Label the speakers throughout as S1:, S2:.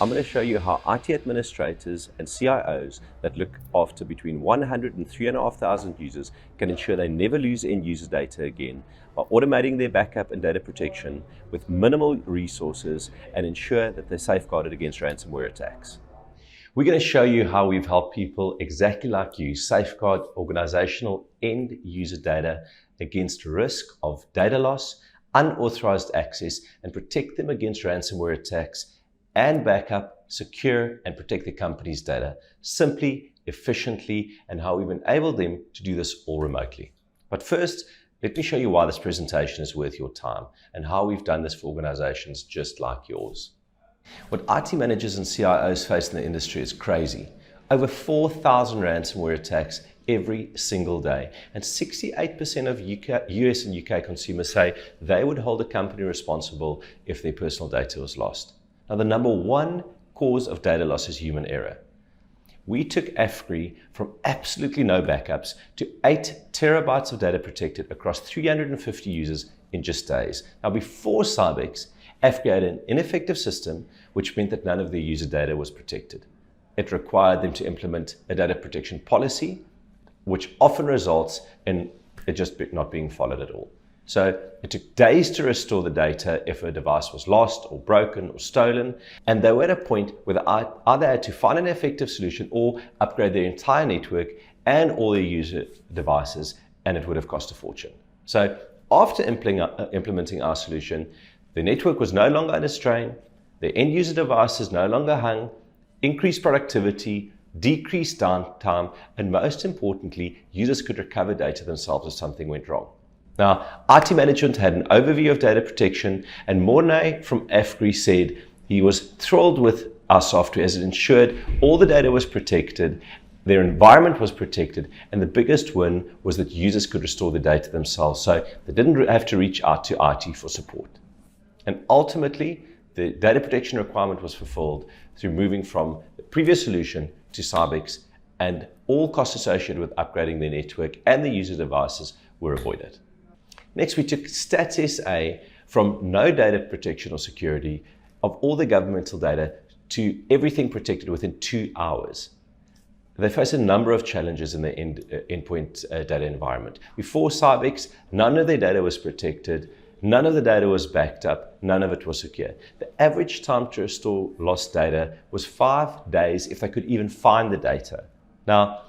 S1: I'm going to show you how IT administrators and CIOs that look after between 100 and 3,500 users can ensure they never lose end user data again by automating their backup and data protection with minimal resources and ensure that they're safeguarded against ransomware attacks. We're going to show you how we've helped people exactly like you safeguard organizational end user data against risk of data loss, unauthorized access, and protect them against ransomware attacks and backup, secure, and protect the company's data simply, efficiently, and how we've enabled them to do this all remotely. But first, let me show you why this presentation is worth your time and how we've done this for organizations just like yours. What IT managers and CIOs face in the industry is crazy. Over 4,000 ransomware attacks every single day. And 68% of US and UK consumers say they would hold a company responsible if their personal data was lost. Now, the number one cause of data loss is human error. We took FAQS from absolutely no backups to 8 terabytes of data protected across 350 users in just days. Now, before CyberX, FAQS had an ineffective system, which meant that none of their user data was protected. It required them to implement a data protection policy, which often results in it just not being followed at all. So it took days to restore the data if a device was lost or broken or stolen, and they were at a point where they either had to find an effective solution or upgrade their entire network and all their user devices, and it would have cost a fortune. So after implementing our solution, the network was no longer under strain, the end user devices no longer hung, increased productivity, decreased downtime, and most importantly, users could recover data themselves if something went wrong. Now, IT management had an overview of data protection, and Mornay from FAQS said he was thrilled with our software as it ensured all the data was protected, their environment was protected, and the biggest win was that users could restore the data themselves, so they didn't have to reach out to IT for support. And ultimately, the data protection requirement was fulfilled through moving from the previous solution to CyberX, and all costs associated with upgrading their network and the user devices were avoided. Next, we took Stats SA from no data protection or security of all the governmental data to everything protected within 2 hours. They faced a number of challenges in their endpoint data environment. Before CyberX, none of their data was protected, none of the data was backed up, none of it was secure. The average time to restore lost data was 5 days if they could even find the data. Now,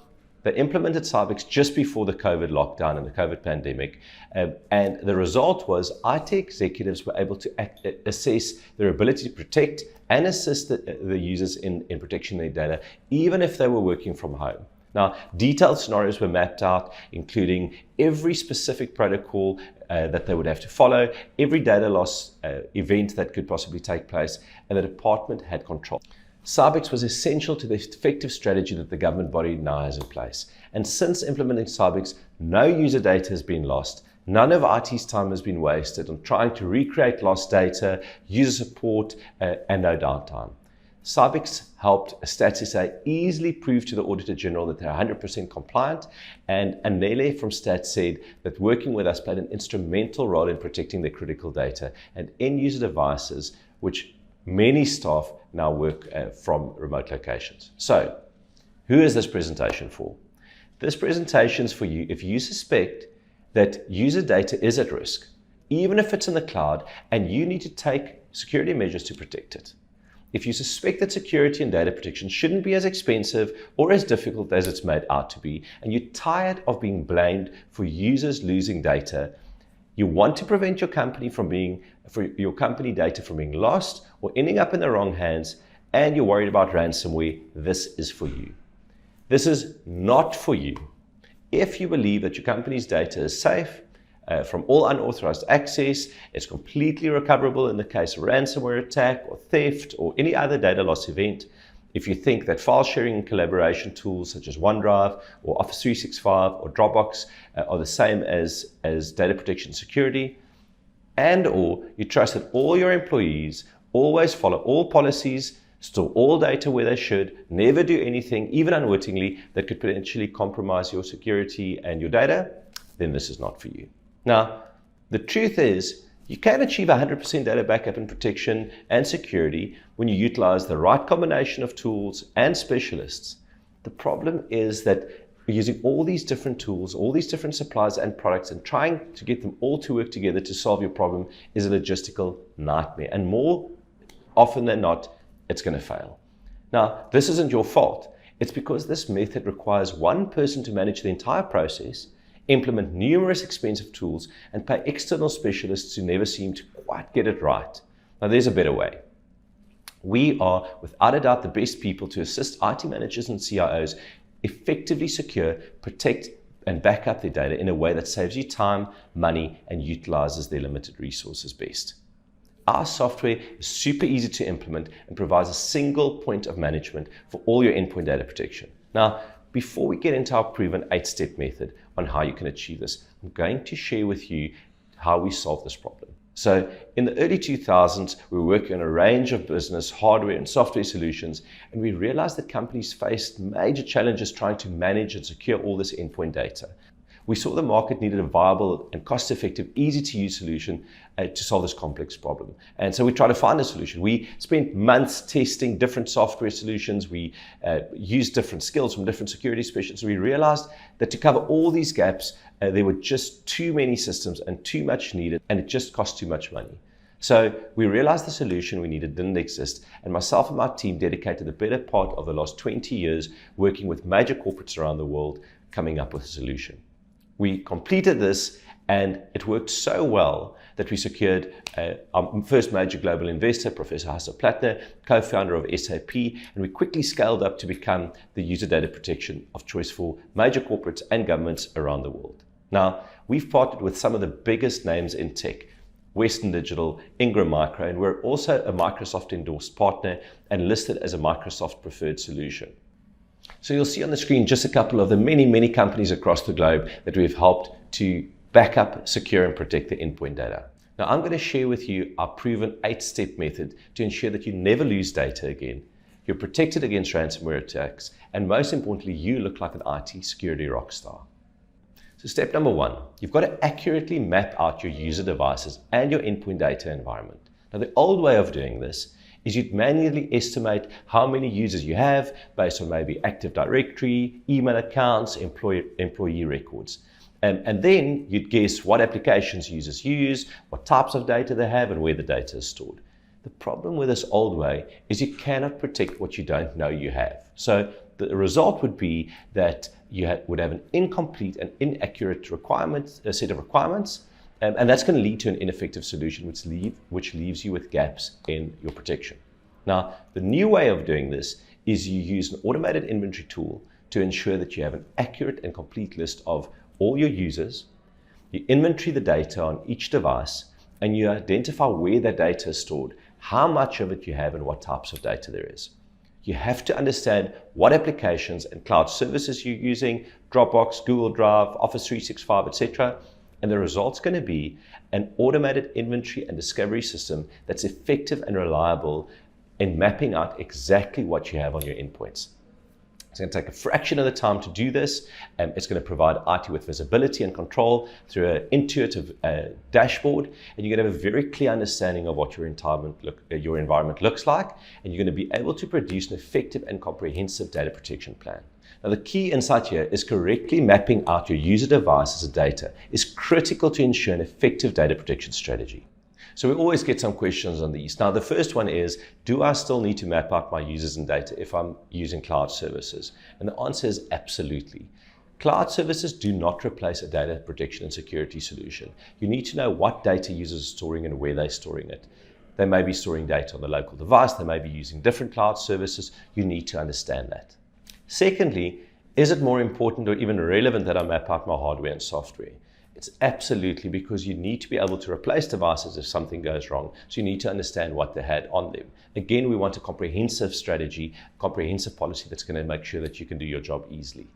S1: they implemented CyberX just before the COVID lockdown and the COVID pandemic, and the result was IT executives were able to assess their ability to protect and assist the users in protecting their data, even if they were working from home. Now, detailed scenarios were mapped out, including every specific protocol that they would have to follow, every data loss event that could possibly take place, and the department had control. CyberX was essential to the effective strategy that the government body now has in place. And since implementing CyberX, no user data has been lost. None of IT's time has been wasted on trying to recreate lost data, user support, and no downtime. CyberX helped Stats SA easily prove to the Auditor General that they're 100% compliant, and Anele from Stats said that working with us played an instrumental role in protecting their critical data and end-user devices, which many staff now work from remote locations. So, who is this presentation for? This presentation is for you if you suspect that user data is at risk, even if it's in the cloud, and you need to take security measures to protect it. If you suspect that security and data protection shouldn't be as expensive or as difficult as it's made out to be, and you're tired of being blamed for users losing data, you want to prevent your company data from being lost or ending up in the wrong hands, and you're worried about ransomware, this is for you. This is not for you if you believe that your company's data is safe from all unauthorized access, it's completely recoverable in the case of a ransomware attack or theft or any other data loss event. If you think that file sharing and collaboration tools such as OneDrive or Office 365 or Dropbox are the same as data protection security, and or you trust that all your employees always follow all policies, store all data where they should, never do anything, even unwittingly, that could potentially compromise your security and your data, then this is not for you. Now, the truth is You can achieve 100% data backup and protection and security when you utilize the right combination of tools and specialists. The problem is that using all these different tools, all these different suppliers and products, and trying to get them all to work together to solve your problem is a logistical nightmare. And more often than not, it's going to fail. Now, this isn't your fault. It's because this method requires one person to manage the entire process, implement numerous expensive tools, and pay external specialists who never seem to quite get it right. Now, there's a better way. We are, without a doubt, the best people to assist IT managers and CIOs effectively secure, protect, and back up their data in a way that saves you time, money, and utilizes their limited resources best. Our software is super easy to implement and provides a single point of management for all your endpoint data protection. Now, before we get into our proven 8-step method on how you can achieve this, I'm going to share with you how we solve this problem. So in the early 2000s, we were working on a range of business, hardware and software solutions, and we realized that companies faced major challenges trying to manage and secure all this endpoint data. We saw the market needed a viable and cost-effective, easy-to-use solution to solve this complex problem. And so we tried to find a solution. We spent months testing different software solutions. We used different skills from different security specialists. We realized that to cover all these gaps, there were just too many systems and too much needed, and it just cost too much money. So we realized the solution we needed didn't exist, and myself and my team dedicated the better part of the last 20 years working with major corporates around the world, coming up with a solution. We completed this, and it worked so well that we secured our first major global investor, Professor Hasso Plattner, co-founder of SAP, and we quickly scaled up to become the user data protection of choice for major corporates and governments around the world. Now, we've partnered with some of the biggest names in tech, Western Digital, Ingram Micro, and we're also a Microsoft endorsed partner and listed as a Microsoft preferred solution. So you'll see on the screen just a couple of the many companies across the globe that we've helped to back up, secure, and protect the endpoint data. Now, I'm going to share with you our proven 8-step method to ensure that you never lose data again, you're protected against ransomware attacks, and most importantly, you look like an IT security rock star. So step number 1, you've got to accurately map out your user devices and your endpoint data environment. Now, the old way of doing this is you'd manually estimate how many users you have based on maybe Active Directory, email accounts, employee records. And then you'd guess what applications users use, what types of data they have, and where the data is stored. The problem with this old way is you cannot protect what you don't know you have. So the result would be that you would have an incomplete and inaccurate set of requirements, and that's going to lead to an ineffective solution which leaves you with gaps in your protection. Now, the new way of doing this is you use an automated inventory tool to ensure that you have an accurate and complete list of all your users. You inventory the data on each device, and you identify where that data is stored, how much of it you have, and what types of data there is. You have to understand what applications and cloud services you're using, Dropbox, Google Drive, Office 365, etc. And the result's going to be an automated inventory and discovery system that's effective and reliable in mapping out exactly what you have on your endpoints. It's going to take a fraction of the time to do this. It's going to provide IT with visibility and control through an intuitive dashboard, and you're going to have a very clear understanding of what your environment looks like, and you're going to be able to produce an effective and comprehensive data protection plan. Now, the key insight here is correctly mapping out your user devices and data is critical to ensure an effective data protection strategy. So we always get some questions on these. Now, the first one is, do I still need to map out my users and data if I'm using cloud services? And the answer is absolutely. Cloud services do not replace a data protection and security solution. You need to know what data users are storing and where they're storing it. They may be storing data on the local device. They may be using different cloud services. You need to understand that. Secondly, is it more important or even relevant that I map out my hardware and software? It's absolutely, because you need to be able to replace devices if something goes wrong. So you need to understand what they had on them. Again, we want a comprehensive strategy, comprehensive policy that's going to make sure that you can do your job easily.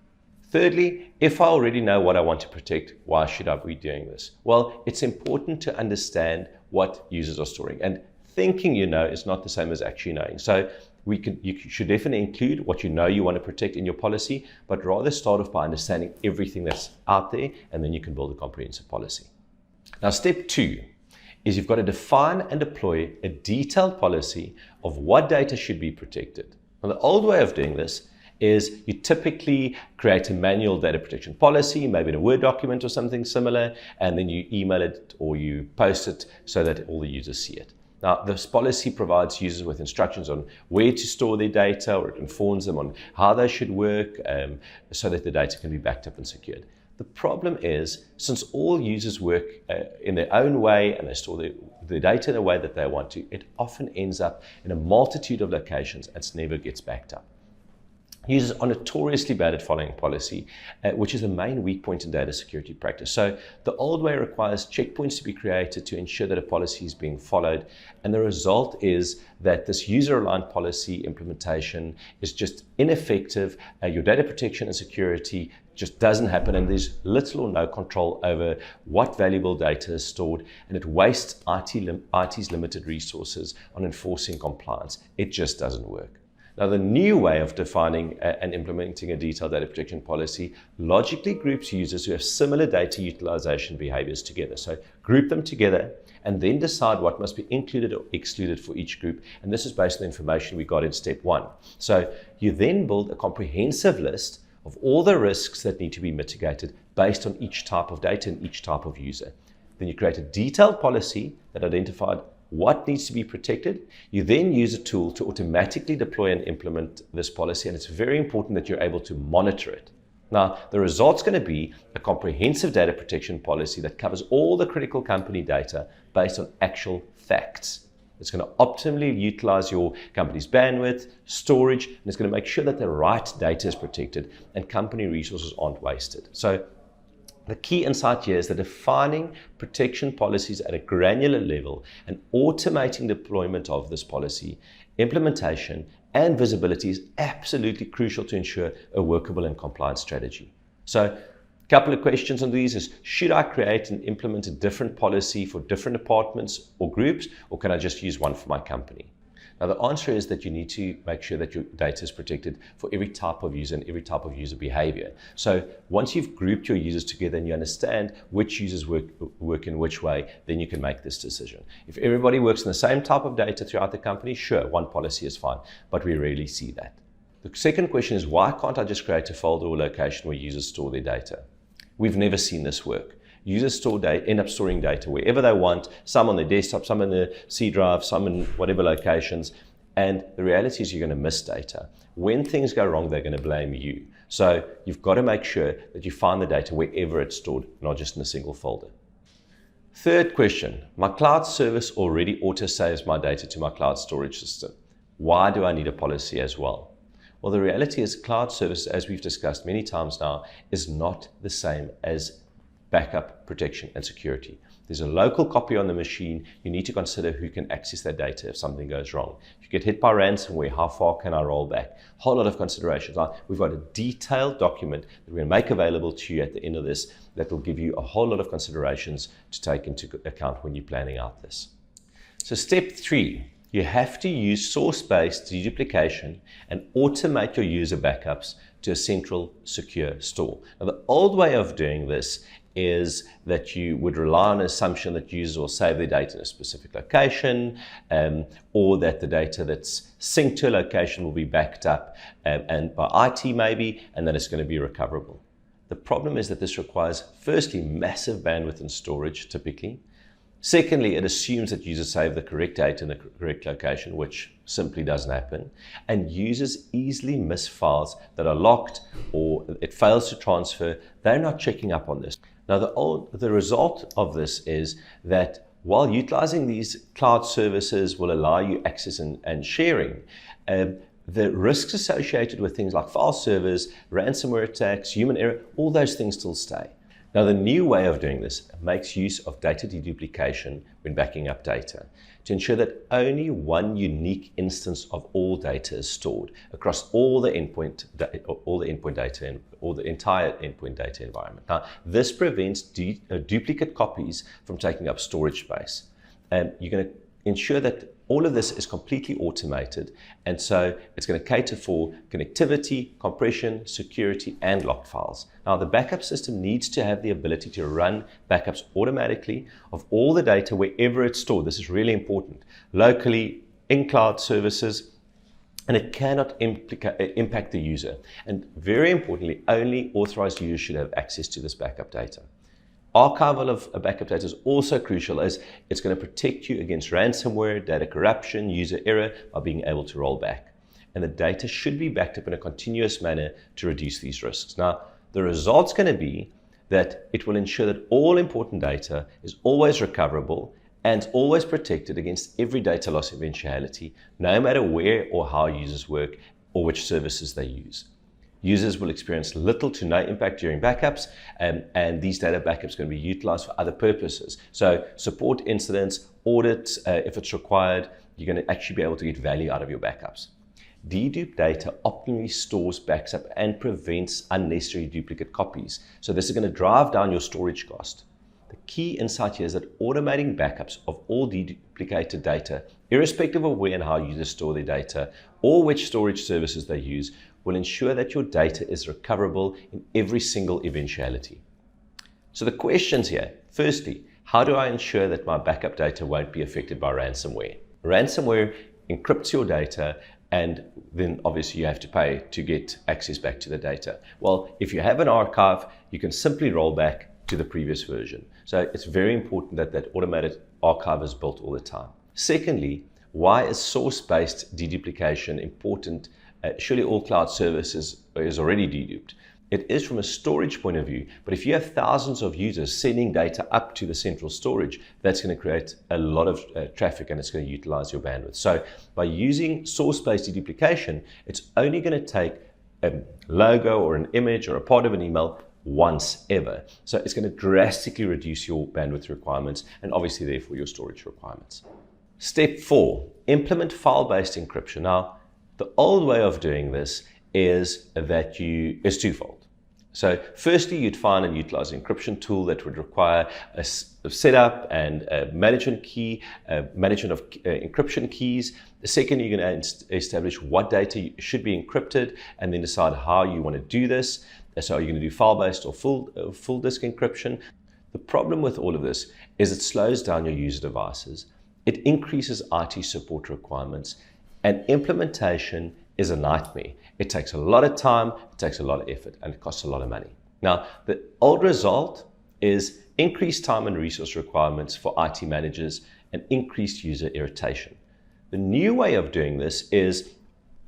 S1: Thirdly, if I already know what I want to protect, why should I be doing this? Well, it's important to understand what users are storing. And thinking you know is not the same as actually knowing. So you should definitely include what you know you want to protect in your policy, but rather start off by understanding everything that's out there, and then you can build a comprehensive policy. Now, step 2 is you've got to define and deploy a detailed policy of what data should be protected. Now, the old way of doing this is you typically create a manual data protection policy, maybe in a Word document or something similar, and then you email it or you post it so that all the users see it. Now, this policy provides users with instructions on where to store their data, or it informs them on how they should work so that the data can be backed up and secured. The problem is, since all users work in their own way and they store their data in the way that they want to, it often ends up in a multitude of locations and it never gets backed up. Users are notoriously bad at following policy, which is the main weak point in data security practice. So the old way requires checkpoints to be created to ensure that a policy is being followed. And the result is that this user-aligned policy implementation is just ineffective. Your data protection and security just doesn't happen, and there's little or no control over what valuable data is stored, and it wastes IT's limited resources on enforcing compliance. It just doesn't work. Now, the new way of defining and implementing a detailed data protection policy logically groups users who have similar data utilization behaviors together. So group them together and then decide what must be included or excluded for each group. And this is based on the information we got in step 1. So you then build a comprehensive list of all the risks that need to be mitigated based on each type of data and each type of user. Then you create a detailed policy that identified what needs to be protected. You then use a tool to automatically deploy and implement this policy, and it's very important that you're able to monitor it. Now, the result's going to be a comprehensive data protection policy that covers all the critical company data based on actual facts. It's going to optimally utilize your company's bandwidth, storage, and it's going to make sure that the right data is protected and company resources aren't wasted. So the key insight here is that defining protection policies at a granular level and automating deployment of this policy, implementation, and visibility is absolutely crucial to ensure a workable and compliant strategy. So a couple of questions on these is, should I create and implement a different policy for different departments or groups, or can I just use one for my company? Now, the answer is that you need to make sure that your data is protected for every type of user and every type of user behavior. So once you've grouped your users together and you understand which users work in which way, then you can make this decision. If everybody works in the same type of data throughout the company, sure, one policy is fine, but we rarely see that. The second question is, why can't I just create a folder or location where users store their data? We've never seen this work. Users end up storing data wherever they want, some on their desktop, some in the C drive, some in whatever locations. And the reality is you're going to miss data. When things go wrong, they're going to blame you. So you've got to make sure that you find the data wherever it's stored, not just in a single folder. Third question, my cloud service already auto-saves my data to my cloud storage system. Why do I need a policy as well? Well, the reality is cloud service, as we've discussed many times now, is not the same as backup, protection, and security. There's a local copy on the machine. You need to consider who can access that data if something goes wrong. If you get hit by ransomware, how far can I roll back? A whole lot of considerations. We've got a detailed document that we're going to make available to you at the end of this that will give you a whole lot of considerations to take into account when you're planning out this. So step 3, you have to use source-based deduplication and automate your user backups to a central secure store. Now, the old way of doing this is that you would rely on an assumption that users will save their data in a specific location, or that the data that's synced to a location will be backed up and by IT maybe, and then it's going to be recoverable. The problem is that this requires, firstly, massive bandwidth and storage typically. Secondly, it assumes that users save the correct data in the correct location, which simply doesn't happen. And users easily miss files that are locked or it fails to transfer. They're not checking up on this. Now, the result of this is that while utilizing these cloud services will allow you access and sharing, the risks associated with things like file servers, ransomware attacks, human error, all those things still stay. Now, the new way of doing this makes use of data deduplication when backing up data to ensure that only one unique instance of all data is stored across all the endpoint data and all the entire endpoint data environment. Now, this prevents duplicate copies from taking up storage space. You're going to ensure that all of this is completely automated, and so it's going to cater for connectivity, compression, security, and locked files. Now, the backup system needs to have the ability to run backups automatically of all the data wherever it's stored. This is really important. Locally, in cloud services, and it cannot impact the user. And very importantly, only authorized users should have access to this backup data. Archival of backup data is also crucial, as it's going to protect you against ransomware, data corruption, user error by being able to roll back. And the data should be backed up in a continuous manner to reduce these risks. Now, the result's going to be that it will ensure that all important data is always recoverable and always protected against every data loss eventuality, no matter where or how users work or which services they use. Users will experience little to no impact during backups, and these data backups are going to be utilized for other purposes. So support incidents, audits, if it's required, you're going to actually be able to get value out of your backups. Dedupe data optimally stores, backs up, and prevents unnecessary duplicate copies. So this is going to drive down your storage cost. The key insight here is that automating backups of all deduplicated data, irrespective of where and how users store their data or which storage services they use, will ensure that your data is recoverable in every single eventuality. So the questions here, firstly, how do I ensure that my backup data won't be affected by ransomware? Ransomware encrypts your data, and then obviously you have to pay to get access back to the data. Well, if you have an archive, you can simply roll back to the previous version. So it's very important that that automated archive is built all the time. Secondly, why is source-based deduplication important? Surely all cloud services is already deduped. It is from a storage point of view, but if you have thousands of users sending data up to the central storage, that's going to create a lot of traffic, and it's going to utilize your bandwidth. So by using source-based deduplication, it's only going to take a logo or an image or a part of an email once ever. So it's going to drastically reduce your bandwidth requirements and obviously therefore your storage requirements. Step 4, implement file-based encryption. Now, the old way of doing this is twofold. So firstly, you'd find and utilize an encryption tool that would require a setup and a management key, management of encryption keys. The second, you're going to establish what data should be encrypted and then decide how you want to do this. So are you going to do file-based or full disk encryption? The problem with all of this is it slows down your user devices. It increases IT support requirements, and implementation is a nightmare. It takes a lot of time, it takes a lot of effort, and it costs a lot of money. Now, the old result is increased time and resource requirements for IT managers and increased user irritation. The new way of doing this is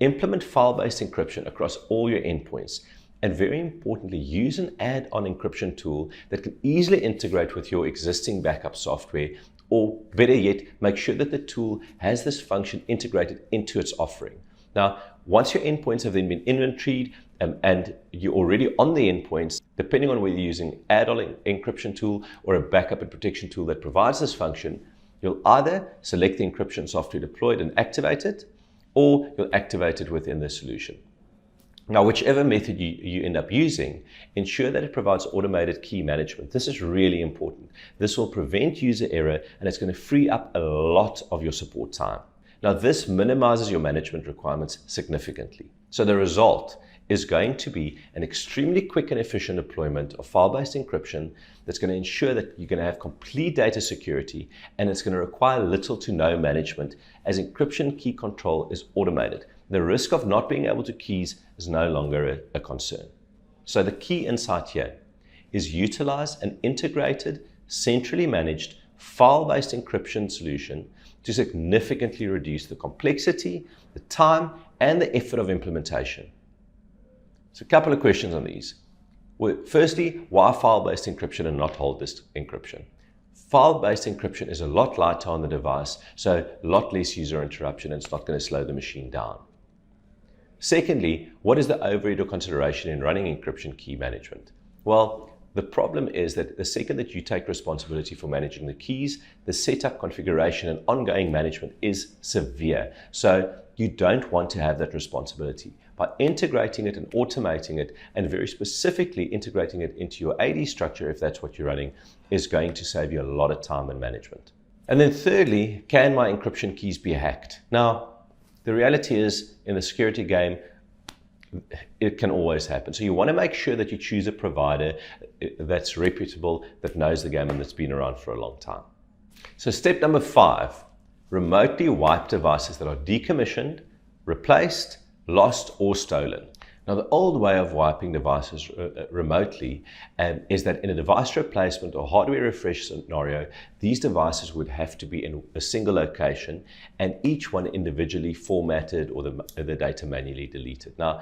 S1: implement file-based encryption across all your endpoints, and very importantly, use an add-on encryption tool that can easily integrate with your existing backup software, or better yet, make sure that the tool has this function integrated into its offering. Now, once your endpoints have then been inventoried and you're already on the endpoints, depending on whether you're using add-on encryption tool or a backup and protection tool that provides this function, you'll either select the encryption software deployed and activate it, or you'll activate it within the solution. Now, whichever method you end up using, ensure that it provides automated key management. This is really important. This will prevent user error, and it's going to free up a lot of your support time. Now, this minimizes your management requirements significantly. So the result is going to be an extremely quick and efficient deployment of file-based encryption that's going to ensure that you're going to have complete data security, and it's going to require little to no management, as encryption key control is automated. The risk of not being able to keys is no longer a concern. So the key insight here is utilize an integrated, centrally managed, file-based encryption solution to significantly reduce the complexity, the time, and the effort of implementation. So a couple of questions on these. Well, firstly, why file-based encryption and not whole disk encryption? File-based encryption is a lot lighter on the device, so a lot less user interruption, and it's not going to slow the machine down. Secondly, what is the overhead or consideration in running encryption key management? Well, the problem is that the second that you take responsibility for managing the keys, the setup, configuration, and ongoing management is severe. So you don't want to have that responsibility. By integrating it and automating it, and very specifically integrating it into your AD structure, if that's what you're running, is going to save you a lot of time and management. And then thirdly, can my encryption keys be hacked? Now, the reality is, in the security game, it can always happen. So you want to make sure that you choose a provider that's reputable, that knows the game, and that's been around for a long time. So step number 5, remotely wipe devices that are decommissioned, replaced, lost, or stolen. Now, the old way of wiping devices remotely is that in a device replacement or hardware refresh scenario, these devices would have to be in a single location and each one individually formatted or the data manually deleted. Now,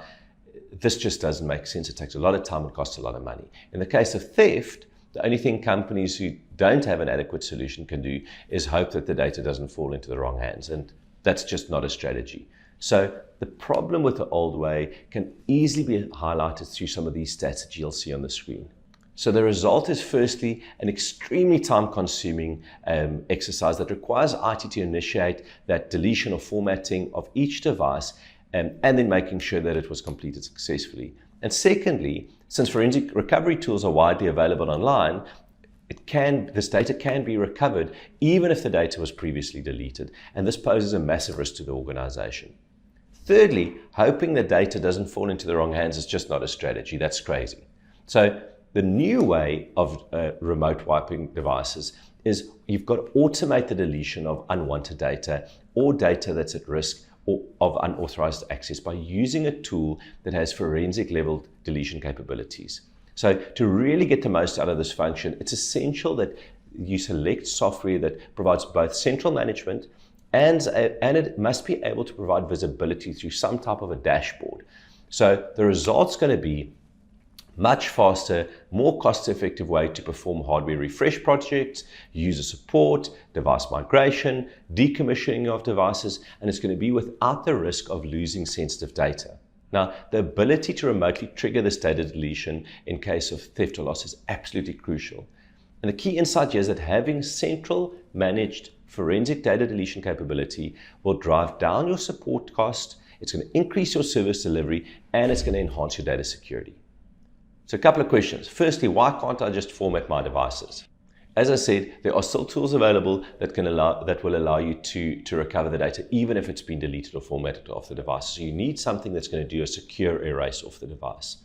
S1: this just doesn't make sense. It takes a lot of time and costs a lot of money. In the case of theft, the only thing companies who don't have an adequate solution can do is hope that the data doesn't fall into the wrong hands, and that's just not a strategy. So the problem with the old way can easily be highlighted through some of these stats that you'll see on the screen. So the result is firstly an extremely time-consuming exercise that requires IT to initiate that deletion or formatting of each device and then making sure that it was completed successfully. And secondly, since forensic recovery tools are widely available online, this data can be recovered even if the data was previously deleted, and this poses a massive risk to the organization. Thirdly, hoping the data doesn't fall into the wrong hands is just not a strategy. That's crazy. So the new way of remote wiping devices is you've got to automate the deletion of unwanted data or data that's at risk of unauthorized access by using a tool that has forensic level deletion capabilities. So to really get the most out of this function, it's essential that you select software that provides both central management and it must be able to provide visibility through some type of a dashboard. So the result's going to be much faster, more cost-effective way to perform hardware refresh projects, user support, device migration, decommissioning of devices, and it's going to be without the risk of losing sensitive data. Now, the ability to remotely trigger this data deletion in case of theft or loss is absolutely crucial. And the key insight here is that having central managed forensic data deletion capability will drive down your support cost, it's going to increase your service delivery, and it's going to enhance your data security. So a couple of questions. Firstly, why can't I just format my devices? As I said, there are still tools available that will allow you to recover the data, even if it's been deleted or formatted off the device. So you need something that's going to do a secure erase off the device.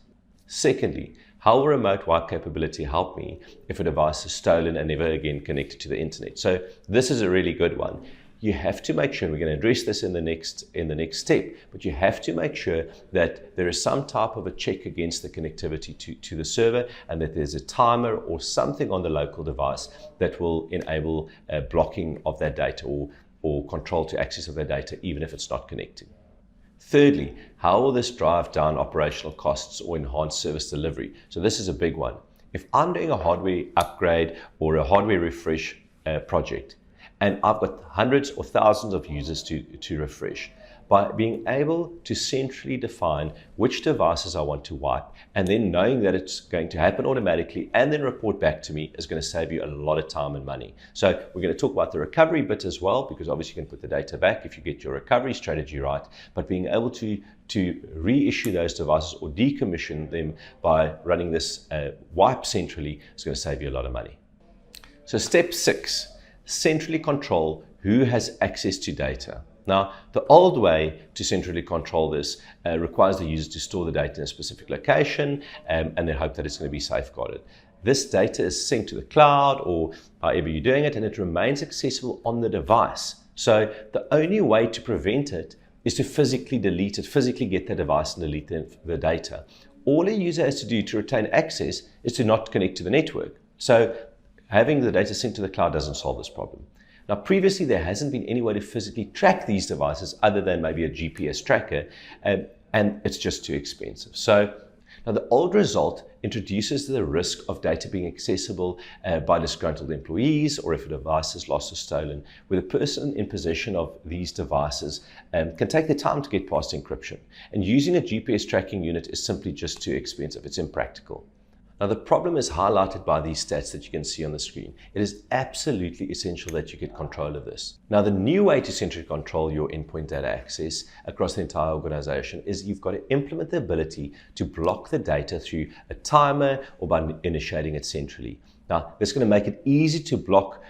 S1: Secondly, how will remote wipe capability help me if a device is stolen and never again connected to the internet? So this is a really good one. You have to make sure, we're going to address this in the next step, but you have to make sure that there is some type of a check against the connectivity to the server, and that there's a timer or something on the local device that will enable blocking of that data or control to access of that data, even if it's not connected. Thirdly, how will this drive down operational costs or enhance service delivery? So this is a big one. If I'm doing a hardware upgrade or a hardware refresh project, and I've got hundreds or thousands of users to refresh, by being able to centrally define which devices I want to wipe, and then knowing that it's going to happen automatically and then report back to me is going to save you a lot of time and money. So we're going to talk about the recovery bit as well, because obviously you can put the data back if you get your recovery strategy right, but being able to reissue those devices or decommission them by running this wipe centrally is going to save you a lot of money. So step 6, centrally control who has access to data. Now, the old way to centrally control this requires the user to store the data in a specific location and then hope that it's going to be safeguarded. This data is synced to the cloud or however you're doing it, and it remains accessible on the device. So the only way to prevent it is to physically delete it, physically get the device and delete the data. All a user has to do to retain access is to not connect to the network. So having the data synced to the cloud doesn't solve this problem. Now, previously, there hasn't been any way to physically track these devices other than maybe a GPS tracker, and it's just too expensive. So now the old result introduces the risk of data being accessible by disgruntled employees, or if a device is lost or stolen, where the person in possession of these devices can take the time to get past encryption. And using a GPS tracking unit is simply just too expensive. It's impractical. Now, the problem is highlighted by these stats that you can see on the screen. It is absolutely essential that you get control of this. Now, the new way to centrally control your endpoint data access across the entire organization is you've got to implement the ability to block the data through a timer or by initiating it centrally. Now, this is going to make it easy to block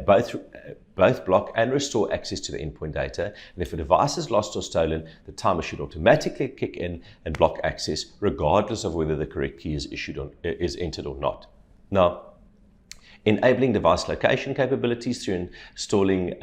S1: both block and restore access to the endpoint data. And if a device is lost or stolen, the timer should automatically kick in and block access, regardless of whether the correct key is entered or not. Now, enabling device location capabilities through installing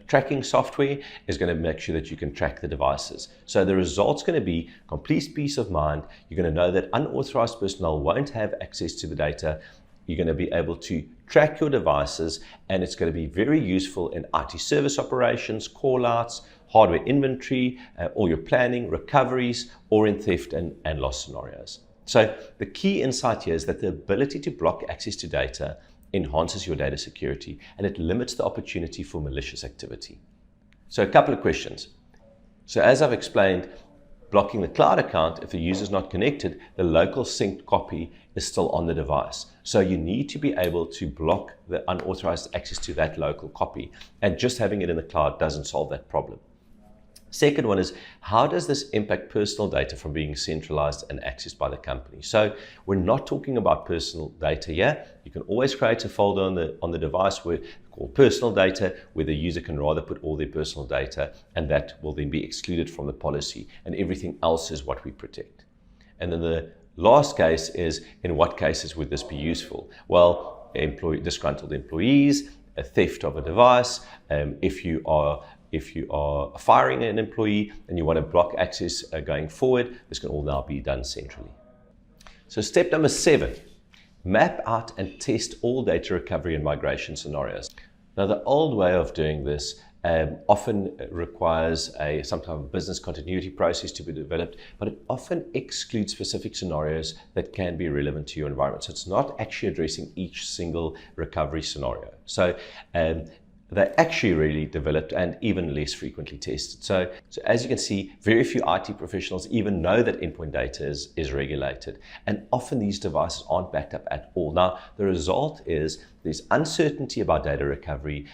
S1: tracking software is going to make sure that you can track the devices. So the result's going to be complete peace of mind. You're going to know that unauthorized personnel won't have access to the data. You're going to be able to track your devices, and it's going to be very useful in IT service operations, call-outs, hardware inventory, all your planning, recoveries, or in theft and loss scenarios. So the key insight here is that the ability to block access to data enhances your data security, and it limits the opportunity for malicious activity. So a couple of questions. So as I've explained, blocking the cloud account, if the user is not connected, the local synced copy is still on the device. So you need to be able to block the unauthorized access to that local copy, and just having it in the cloud doesn't solve that problem. Second one is, how does this impact personal data from being centralized and accessed by the company? So we're not talking about personal data here. You can always create a folder on the device called personal data, where the user can rather put all their personal data, and that will then be excluded from the policy, and everything else is what we protect. And then the last case is, in what cases would this be useful? Well, disgruntled employees, a theft of a device, if you are firing an employee and you want to block access going forward, this can all now be done centrally. So step number 7, map out and test all data recovery and migration scenarios. Now, the old way of doing this often requires some type of business continuity process to be developed, but it often excludes specific scenarios that can be relevant to your environment. So it's not actually addressing each single recovery scenario. So they're actually really developed and even less frequently tested. So as you can see, very few IT professionals even know that endpoint data is regulated, and often these devices aren't backed up at all. Now, the result is there's uncertainty about data recovery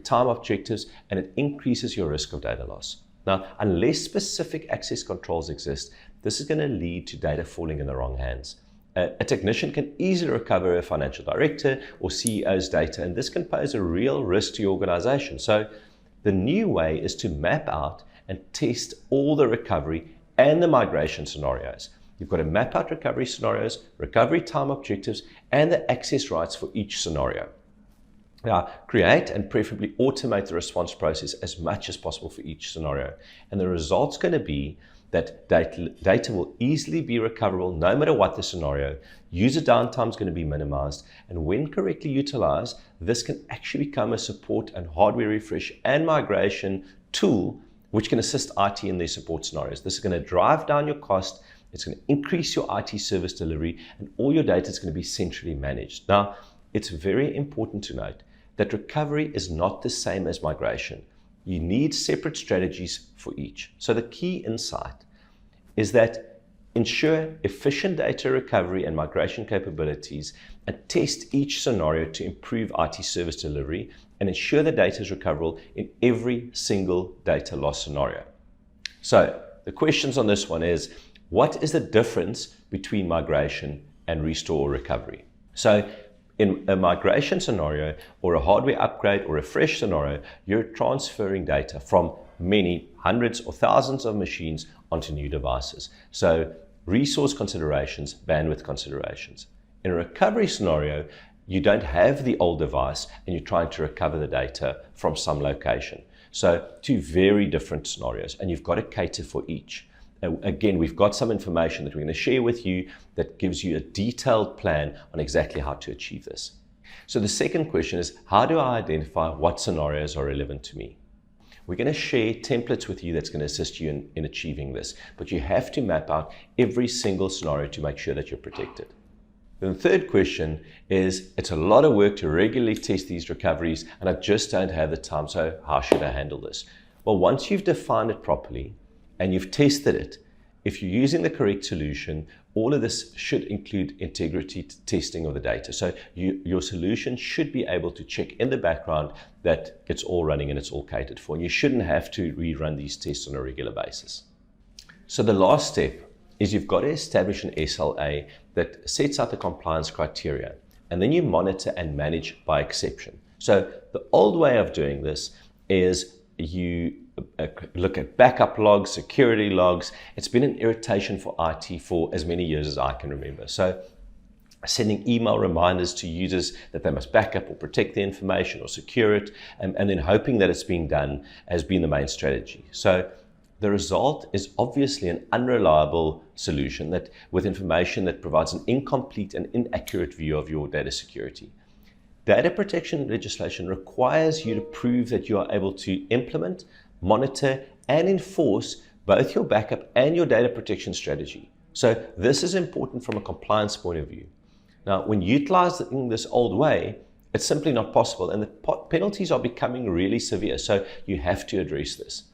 S1: time objectives, and it increases your risk of data loss. Now, unless specific access controls exist, this is going to lead to data falling in the wrong hands. A technician can easily recover a financial director or CEO's data, and this can pose a real risk to your organization. So the new way is to map out and test all the recovery and the migration scenarios. You've got to map out recovery scenarios, recovery time objectives, and the access rights for each scenario. Now, create and preferably automate the response process as much as possible for each scenario. And the result's going to be that data will easily be recoverable no matter what the scenario. User downtime is going to be minimized, and when correctly utilized, this can actually become a support and hardware refresh and migration tool which can assist IT in their support scenarios. This is going to drive down your cost, it's going to increase your IT service delivery, and all your data is going to be centrally managed. Now, it's very important to note that recovery is not the same as migration. You need separate strategies for each. So the key insight is that ensure efficient data recovery and migration capabilities, and test each scenario to improve IT service delivery, and ensure the data is recoverable in every single data loss scenario. So the questions on this one is, what is the difference between migration and restore or recovery? So in a migration scenario or a hardware upgrade or refresh scenario, you're transferring data from many hundreds or thousands of machines onto new devices. So resource considerations, bandwidth considerations. In a recovery scenario, you don't have the old device and you're trying to recover the data from some location. So two very different scenarios, and you've got to cater for each. Again, we've got some information that we're going to share with you that gives you a detailed plan on exactly how to achieve this. So the second question is, how do I identify what scenarios are relevant to me? We're going to share templates with you that's going to assist you in achieving this, but you have to map out every single scenario to make sure that you're protected. Then the third question is, it's a lot of work to regularly test these recoveries, and I just don't have the time, so how should I handle this? Well, once you've defined it properly, and you've tested it, if you're using the correct solution, all of this should include integrity testing of the data. So your solution should be able to check in the background that it's all running and it's all catered for. And you shouldn't have to rerun these tests on a regular basis. So the last step is you've got to establish an SLA that sets out the compliance criteria. and then you monitor and manage by exception. So the old way of doing this is you look at backup logs, security logs. It's been an irritation for IT for as many years as I can remember. So sending email reminders to users that they must back up or protect the information or secure it, and then hoping that it's being done has been the main strategy. So the result is obviously an unreliable solution that with information that provides an incomplete and inaccurate view of your data security. Data protection legislation requires you to prove that you are able to implement, monitor, and enforce both your backup and your data protection strategy. So this is important from a compliance point of view. Now, when utilizing this old way, it's simply not possible, and the penalties are becoming really severe, so you have to address this.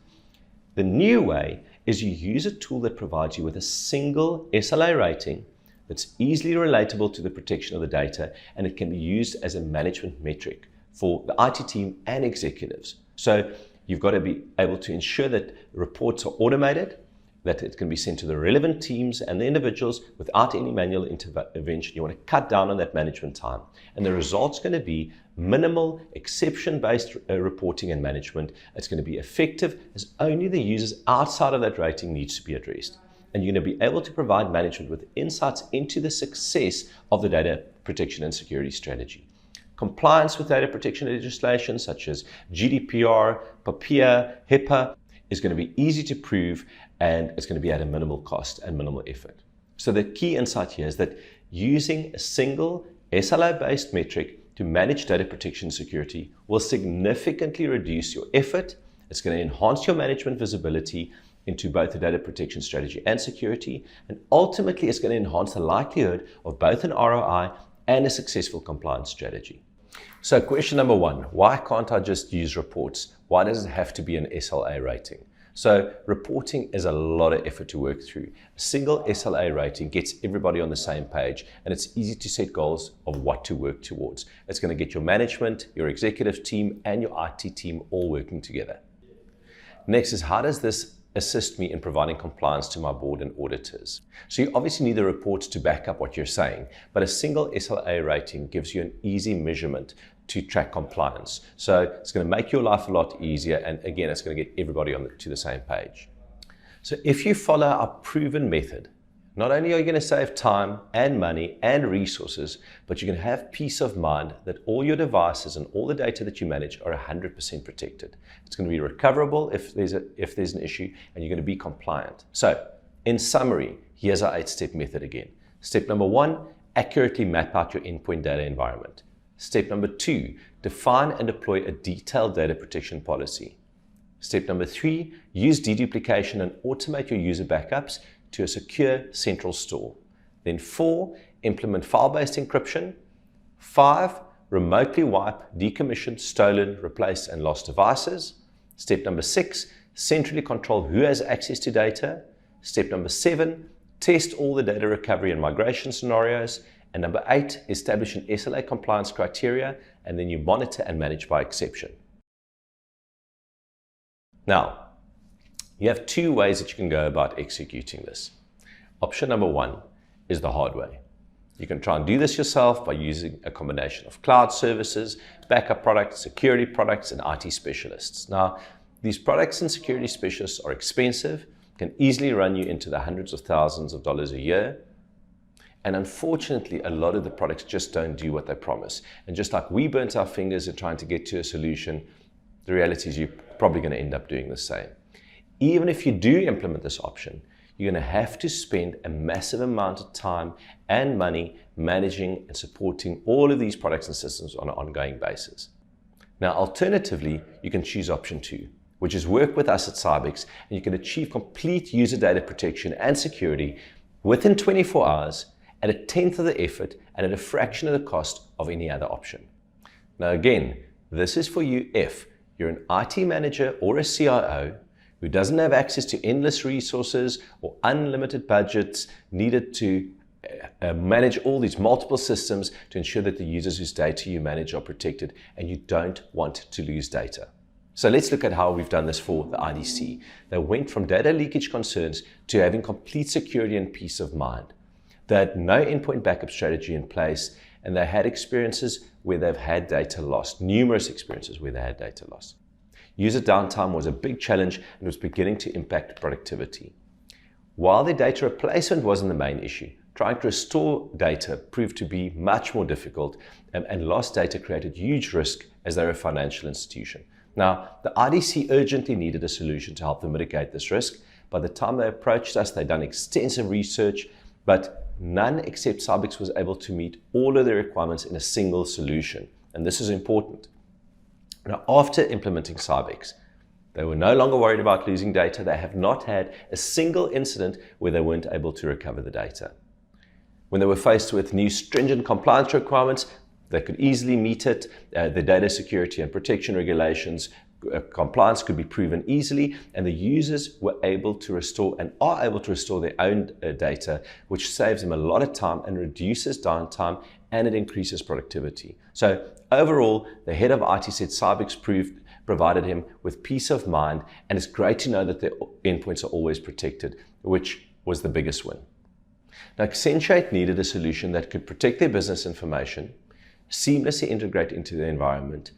S1: The new way is you use a tool that provides you with a single SLA rating that's easily relatable to the protection of the data, and it can be used as a management metric for the IT team and executives. So you've got to be able to ensure that reports are automated, that it can be sent to the relevant teams and the individuals without any manual intervention. You want to cut down on that management time. And the result's going to be minimal, exception-based reporting and management. It's going to be effective as only the users outside of that rating needs to be addressed. And you're going to be able to provide management with insights into the success of the data protection and security strategy. Compliance with data protection legislation such as GDPR, PAPIA, HIPAA is going to be easy to prove, and it's going to be at a minimal cost and minimal effort. So the key insight here is that using a single SLA-based metric to manage data protection and security will significantly reduce your effort. It's going to enhance your management visibility into both the data protection strategy and security, and ultimately it's going to enhance the likelihood of both an ROI and a successful compliance strategy. So question number one, why can't I just use reports? Why does it have to be an SLA rating? So reporting is a lot of effort to work through. A single SLA rating gets everybody on the same page, and it's easy to set goals of what to work towards. It's going to get your management, your executive team, and your IT team all working together. Next is, how does this assist me in providing compliance to my board and auditors? So you obviously need the reports to back up what you're saying, but a single SLA rating gives you an easy measurement to track compliance. So it's going to make your life a lot easier, and again, it's going to get everybody to the same page. So if you follow our proven method, not only are you going to save time and money and resources, but you're going to have peace of mind that all your devices and all the data that you manage are 100% protected. It's going to be recoverable if there's an issue, and you're going to be compliant. So in summary, here's our 8-step method again. Step number 1, accurately map out your endpoint data environment. Step number 2, define and deploy a detailed data protection policy. Step number 3, use deduplication and automate your user backups to a secure central store. Then 4, implement file-based encryption. 5, remotely wipe decommissioned, stolen, replaced, and lost devices. Step number 6, centrally control who has access to data. Step number 7, test all the data recovery and migration scenarios. And number 8, establish an SLA compliance criteria, and then you monitor and manage by exception. Now, you have 2 ways that you can go about executing this. Option number 1 is the hard way. You can try and do this yourself by using a combination of cloud services, backup products, security products, and IT specialists. Now, these products and security specialists are expensive, can easily run you into the hundreds of thousands of dollars a year. And unfortunately, a lot of the products just don't do what they promise. And just like we burnt our fingers in trying to get to a solution, the reality is you're probably going to end up doing the same. Even if you do implement this option, you're going to have to spend a massive amount of time and money managing and supporting all of these products and systems on an ongoing basis. Now, alternatively, you can choose option 2, which is work with us at Cybex, and you can achieve complete user data protection and security within 24 hours at a 10th of the effort and at a fraction of the cost of any other option. Now again, this is for you if you're an IT manager or a CIO who doesn't have access to endless resources or unlimited budgets needed to manage all these multiple systems to ensure that the users whose data you manage are protected, and you don't want to lose data. So let's look at how we've done this for the IDC. They went from data leakage concerns to having complete security and peace of mind. They had no endpoint backup strategy in place, and they had experiences where they've had data lost, numerous experiences where they had data lost. User downtime was a big challenge and was beginning to impact productivity. While the data replacement wasn't the main issue, trying to restore data proved to be much more difficult, and lost data created huge risk as they were a financial institution. Now, the IDC urgently needed a solution to help them mitigate this risk. By the time they approached us, they'd done extensive research, but none except Cybex was able to meet all of their requirements in a single solution. And this is important. Now, after implementing Cybex, they were no longer worried about losing data. They have not had a single incident where they weren't able to recover the data. When they were faced with new stringent compliance requirements, they could easily meet it. The data security and protection regulations, compliance could be proven easily, and the users were able to restore and are able to restore their own data, which saves them a lot of time and reduces downtime, and it increases productivity. So overall, the head of IT said Cybex provided him with peace of mind, and it's great to know that the endpoints are always protected, which was the biggest win. Now, Accenture needed a solution that could protect their business information, seamlessly integrate into the environment,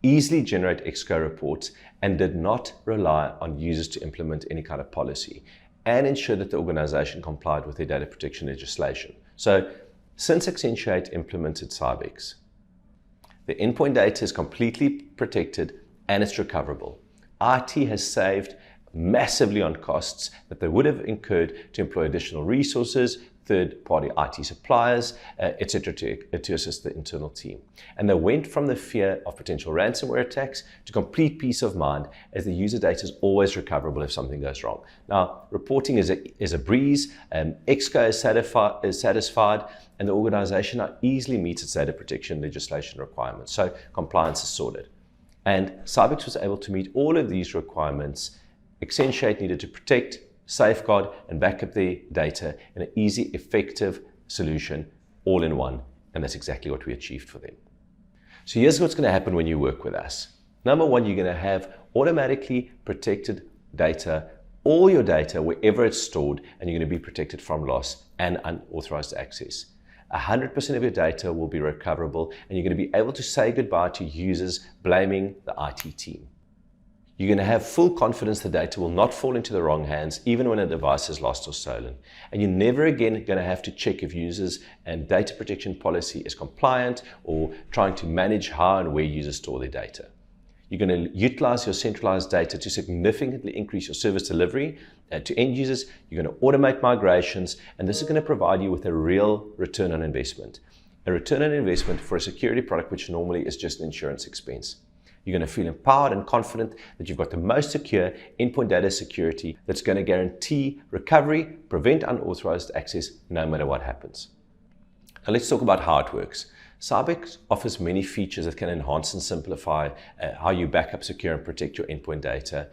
S1: easily generate Exco reports, and did not rely on users to implement any kind of policy, and ensure that the organization complied with their data protection legislation. So, since Accenture implemented Cybex, the endpoint data is completely protected and it's recoverable. IT has saved massively on costs that they would have incurred to employ additional resources, third-party IT suppliers, etc., to assist the internal team. And they went from the fear of potential ransomware attacks to complete peace of mind, as the user data is always recoverable if something goes wrong. Now, reporting is a breeze, Exco is satisfied, and the organization now easily meets its data protection legislation requirements. So compliance is sorted. And Cybex was able to meet all of these requirements. Accenture needed to protect, safeguard, and back up their data in an easy, effective solution, all in one. And that's exactly what we achieved for them. So here's what's going to happen when you work with us. Number one, you're going to have automatically protected data, all your data, wherever it's stored, and you're going to be protected from loss and unauthorized access. 100% of your data will be recoverable, and you're going to be able to say goodbye to users blaming the IT team. You're going to have full confidence the data will not fall into the wrong hands, even when a device is lost or stolen. And you're never again going to have to check if users and data protection policy is compliant, or trying to manage how and where users store their data. You're going to utilize your centralized data to significantly increase your service delivery to end users. You're going to automate migrations, and this is going to provide you with a real return on investment. A return on investment for a security product, which normally is just an insurance expense. You're going to feel empowered and confident that you've got the most secure endpoint data security that's going to guarantee recovery, prevent unauthorized access, no matter what happens. Now let's talk about how it works. Cybex offers many features that can enhance and simplify how you back up, secure, and protect your endpoint data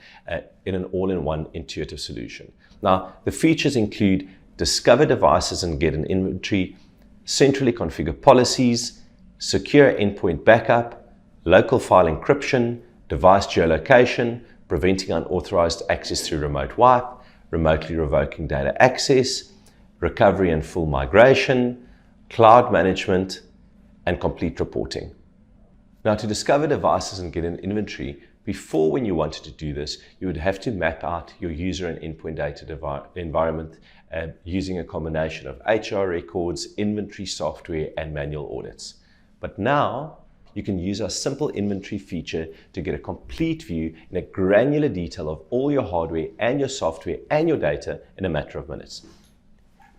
S1: in an all-in-one intuitive solution. Now, the features include discover devices and get an inventory, centrally configure policies, secure endpoint backup, local file encryption, device geolocation, preventing unauthorized access through remote wipe, remotely revoking data access, recovery and full migration, cloud management, and complete reporting. Now, to discover devices and get an inventory, before, when you wanted to do this, you would have to map out your user and endpoint data environment using a combination of HR records, inventory software, and manual audits. But now, you can use our simple inventory feature to get a complete view in a granular detail of all your hardware and your software and your data in a matter of minutes.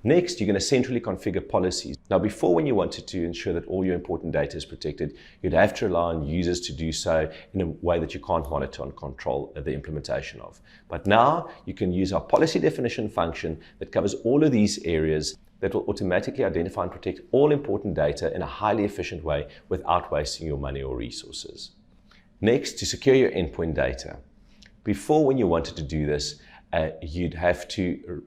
S1: Next, you're going to centrally configure policies. Now, before, when you wanted to ensure that all your important data is protected, you'd have to rely on users to do so in a way that you can't monitor and control the implementation of. But now, you can use our policy definition function that covers all of these areas that will automatically identify and protect all important data in a highly efficient way without wasting your money or resources. Next, to secure your endpoint data. Before, when you wanted to do this, you'd have to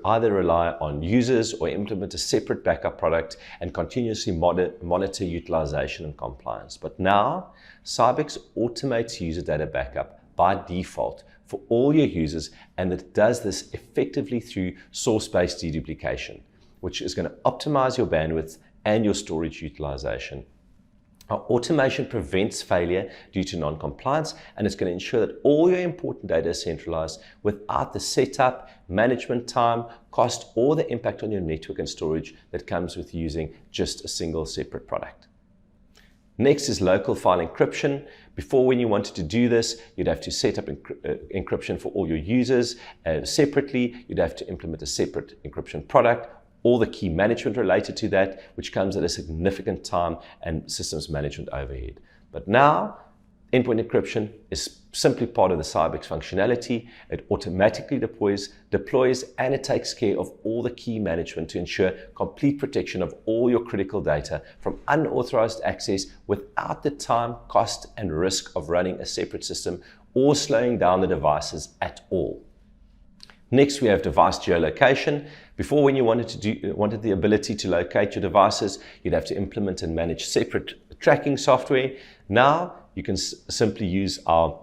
S1: either rely on users or implement a separate backup product and continuously monitor utilization and compliance. But now, Cybex automates user data backup by default for all your users, and it does this effectively through source-based deduplication, which is going to optimize your bandwidth and your storage utilization. Our automation prevents failure due to non-compliance, and it's going to ensure that all your important data is centralized without the setup, management time, cost, or the impact on your network and storage that comes with using just a single separate product. Next is local file encryption. Before, when you wanted to do this, you'd have to set up encryption for all your users separately. You'd have to implement a separate encryption product, all the key management related to that, which comes at a significant time and systems management overhead. But now, endpoint encryption is simply part of the CyberX functionality. It automatically deploys, and it takes care of all the key management to ensure complete protection of all your critical data from unauthorized access without the time, cost, and risk of running a separate system or slowing down the devices at all. Next, we have device geolocation. Before, when you wanted the ability to locate your devices, you'd have to implement and manage separate tracking software. Now, you can simply use our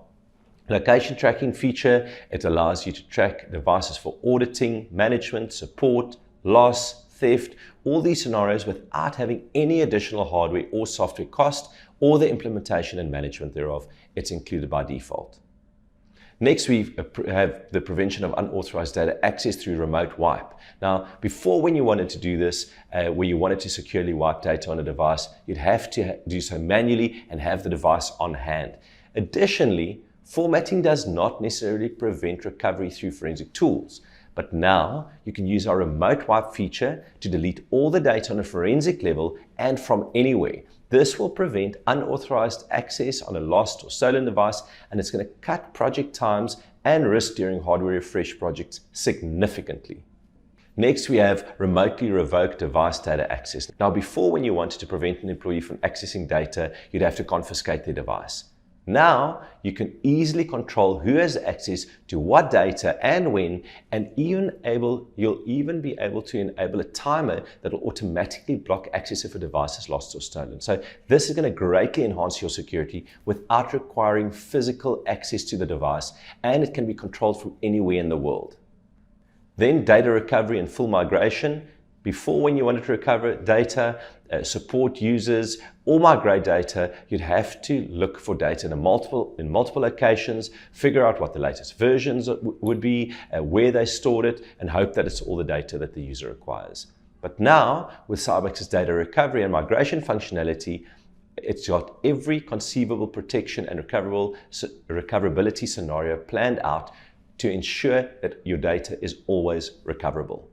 S1: location tracking feature. It allows you to track devices for auditing, management, support, loss, theft, all these scenarios without having any additional hardware or software cost or the implementation and management thereof. It's included by default. Next, we have the prevention of unauthorized data access through remote wipe. Now, before, when you wanted to do this, where you wanted to securely wipe data on a device, you'd have to do so manually and have the device on hand. Additionally, formatting does not necessarily prevent recovery through forensic tools. But now you can use our remote wipe feature to delete all the data on a forensic level and from anywhere. This will prevent unauthorized access on a lost or stolen device, and it's going to cut project times and risk during hardware refresh projects significantly. Next, we have remotely revoked device data access. Now, before, when you wanted to prevent an employee from accessing data, you'd have to confiscate their device. Now, you can easily control who has access to what data and when, and you'll even be able to enable a timer that will automatically block access if a device is lost or stolen. So this is going to greatly enhance your security without requiring physical access to the device, and it can be controlled from anywhere in the world. Then data recovery and full migration. Before, when you wanted to recover data, support users, or migrate data, you'd have to look for data in multiple locations, figure out what the latest versions would be, where they stored it, and hope that it's all the data that the user requires. But now, with CyberX's data recovery and migration functionality, it's got every conceivable protection and recoverability scenario planned out to ensure that your data is always recoverable.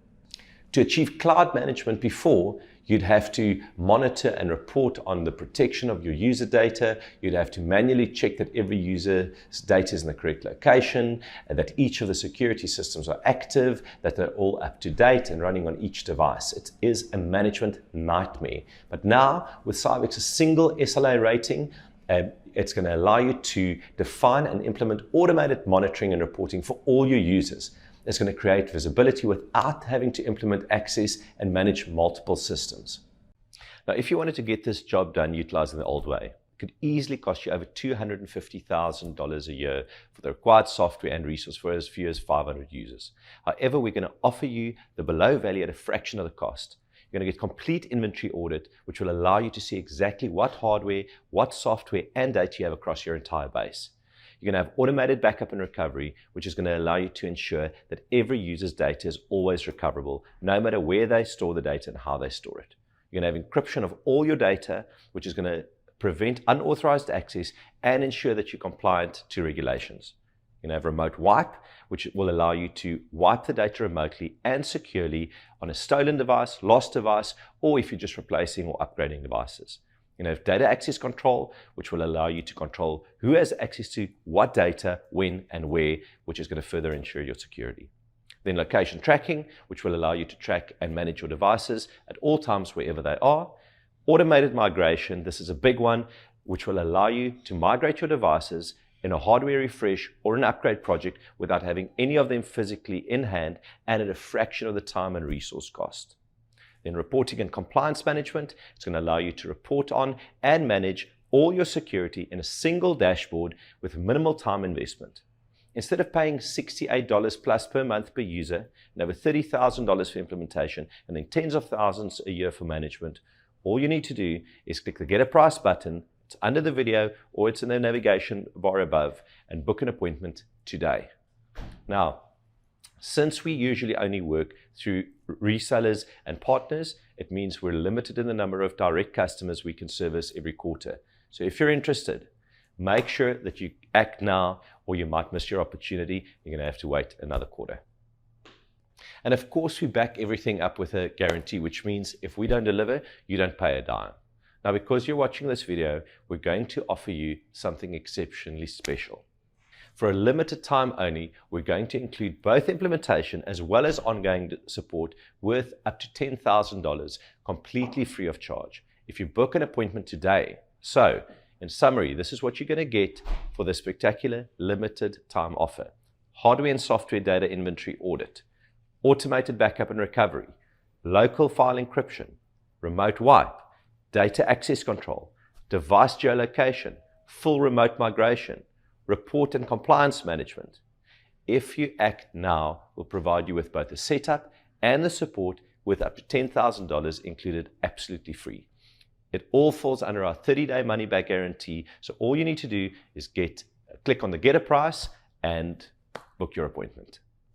S1: To achieve cloud management, before, you'd have to monitor and report on the protection of your user data. You'd have to manually check that every user's data is in the correct location, and that each of the security systems are active, that they're all up to date and running on each device. It is a management nightmare. But now, with CyberX's single SLA rating, it's going to allow you to define and implement automated monitoring and reporting for all your users. It's going to create visibility without having to implement access and manage multiple systems. Now, if you wanted to get this job done utilizing the old way, it could easily cost you over $250,000 a year for the required software and resource for as few as 500 users. However, we're going to offer you the below value at a fraction of the cost. You're going to get complete inventory audit, which will allow you to see exactly what hardware, what software, and data you have across your entire base. You're going to have automated backup and recovery, which is going to allow you to ensure that every user's data is always recoverable, no matter where they store the data and how they store it. You're going to have encryption of all your data, which is going to prevent unauthorized access and ensure that you're compliant to regulations. You're going to have remote wipe, which will allow you to wipe the data remotely and securely on a stolen device, lost device, or if you're just replacing or upgrading devices. You have data access control, which will allow you to control who has access to what data, when, and where, which is going to further ensure your security. Then location tracking, which will allow you to track and manage your devices at all times wherever they are. Automated migration, this is a big one, which will allow you to migrate your devices in a hardware refresh or an upgrade project without having any of them physically in hand and at a fraction of the time and resource cost. Then reporting and compliance management, it's going to allow you to report on and manage all your security in a single dashboard with minimal time investment. Instead of paying $68 plus per month per user and over $30,000 for implementation and then tens of thousands a year for management, All you need to do is click the Get a Price button. It's under the video or it's in the navigation bar above, and book an appointment today. Now, since we usually only work through resellers and partners, it means we're limited in the number of direct customers we can service every quarter. So if you're interested, make sure that you act now or you might miss your opportunity. You're going to have to wait another quarter. And of course, we back everything up with a guarantee, which means if we don't deliver, you don't pay a dime. Now, because you're watching this video, we're going to offer you something exceptionally special. For a limited time only, we're going to include both implementation as well as ongoing support worth up to $10,000 completely free of charge if you book an appointment today. So, in summary, this is what you're going to get for the spectacular limited time offer. Hardware and software data inventory audit, automated backup and recovery, local file encryption, remote wipe, data access control, device geolocation, full remote migration, report and compliance management. If you act now, we'll provide you with both the setup and the support with up to $10,000 included absolutely free. It all falls under our 30-day money-back guarantee, so all you need to do is click on the Get a Price and book your appointment.